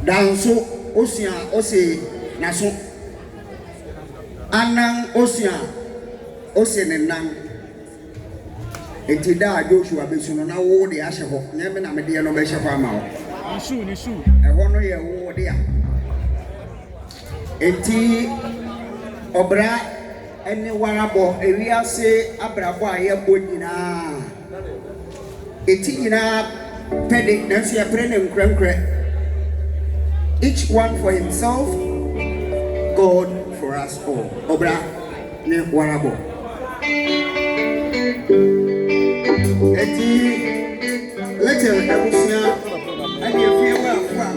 danso osia ose naso anan osia ose ne nan enti da Joshua besu no na wo de ahye ho nyame na me de no be hye fa ma wo ni su ho no ye wo de a enti obra ene warabo ewiase abrabo a ye bo nyina enti nyina pede na so ye pre ne nkrenkre each one for himself, God for us all. Obra ne warabo. Eti letter ebusia and you feel well from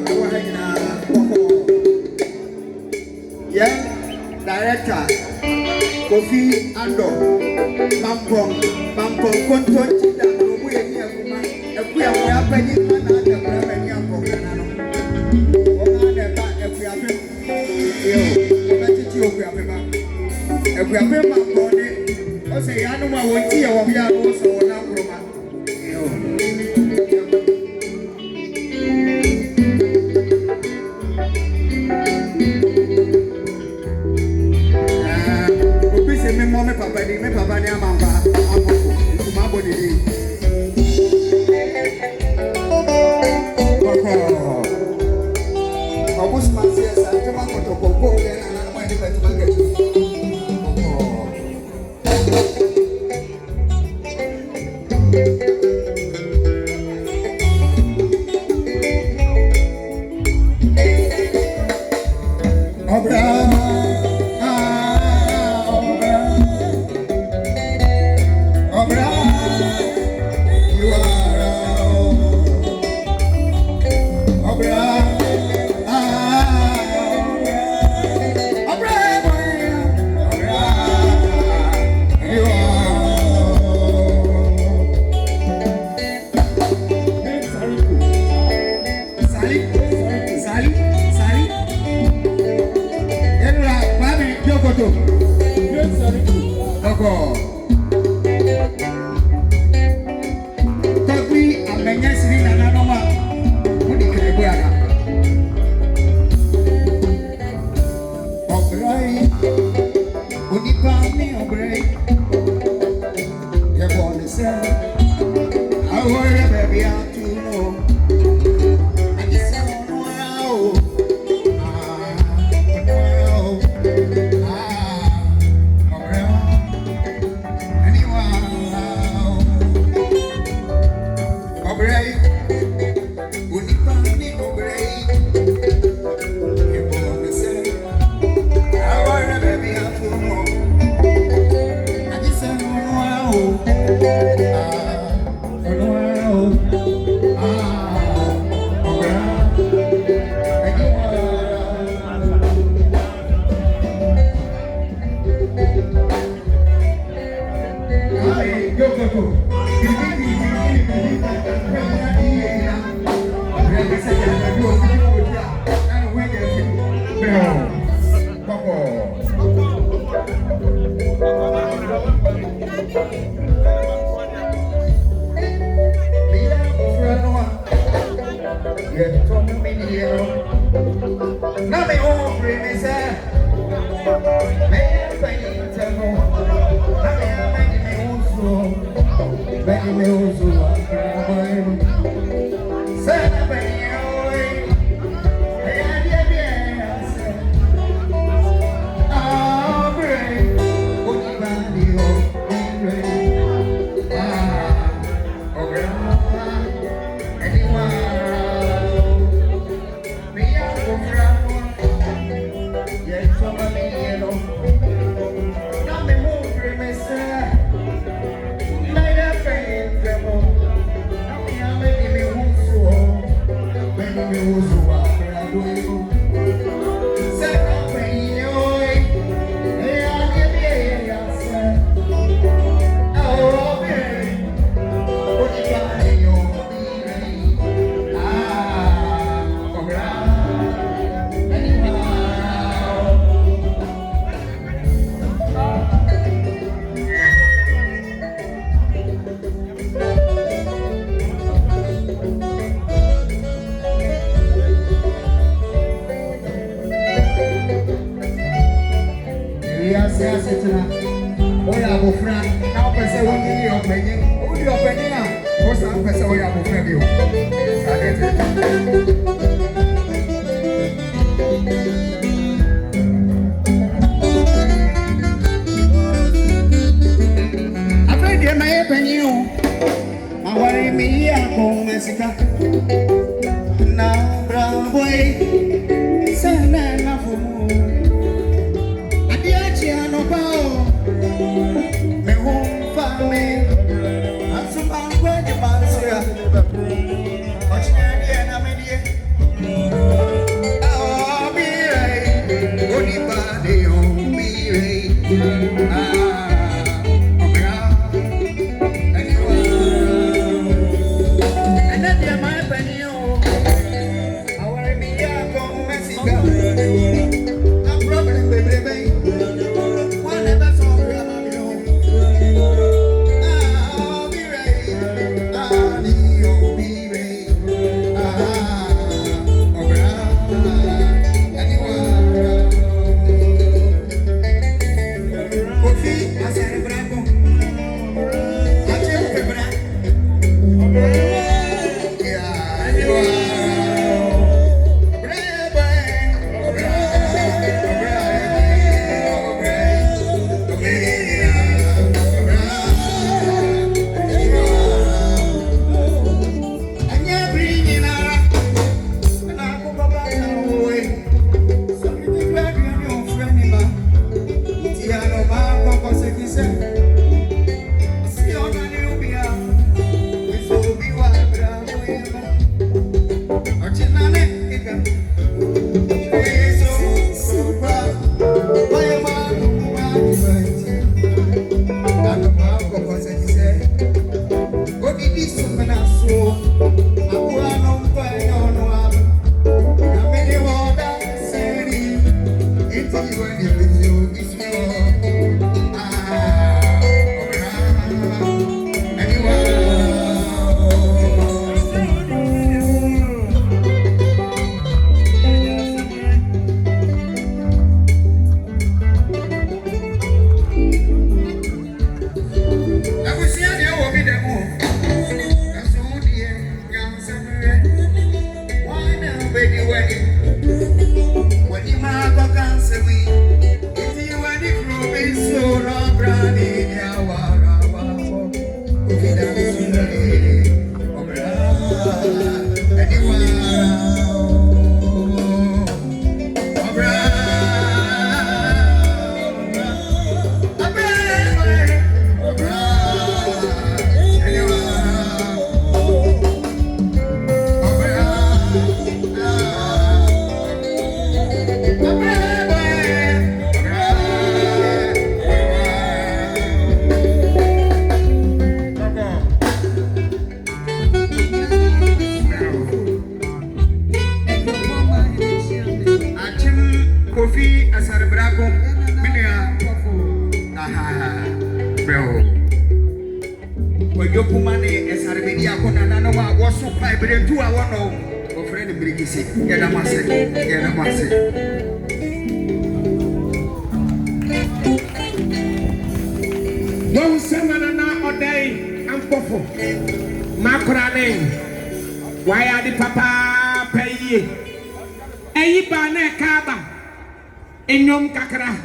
yeah, director Kofi Ando Mampong Kontonchi da Robu Yemi Akuma Ekuya Wapeni Mana da Bramani Akoma Yo, Betty Akuapem. Akuapem body. I say, I know my way here. We are also on our program. Yo, we say, me mama, papa, me papa, me mama, I'm my body. Almost my says, I'm going to go and I'm going to get you. ya se asetena oya abofra na opese wonyi openyin odi openyin a o san pese oya abofra bi o sadete afedi ma ye penyin o awari mi ya ko mesika na bravoy sana na fumu adiachi anopao me home family asuma kwani mansira ochani na medie ah birai oni bade on birai Don't send another day and pofo. Macrane. Why are the papa pay? Eyibane kaba. Enyom kakra.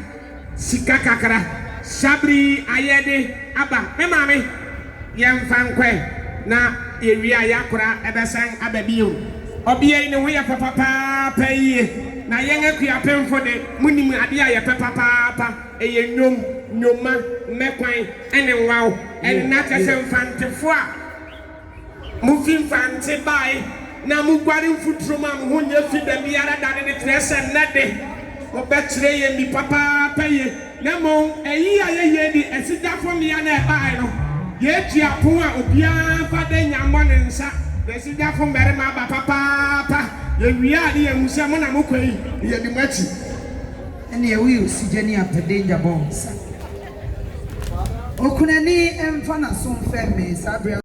Sika kakra. Sabri ayede aba. Me mami. Yem fankwe. Na ewia yakura ebesang abebiu. Obiye ni we ya papa pay. Na yen Akuapem for the munim ade aye papa eye nyoma mekwan ene waw ene na kase mfantefo a mufin fante bai na mugware mfuturo ma mo honya fi da biara da ne trese nede mo betre ye mi papa ye na mo eyi aye di esidafo mi ya na bai no ye tuapon a obia fa da nyammo ne nsa esidafo mbere ma ba papa ye wia de ye musa mo na mo kwai ye di machi ene ye wi osigani apede bonsa okunani emfa na so mfeme sabria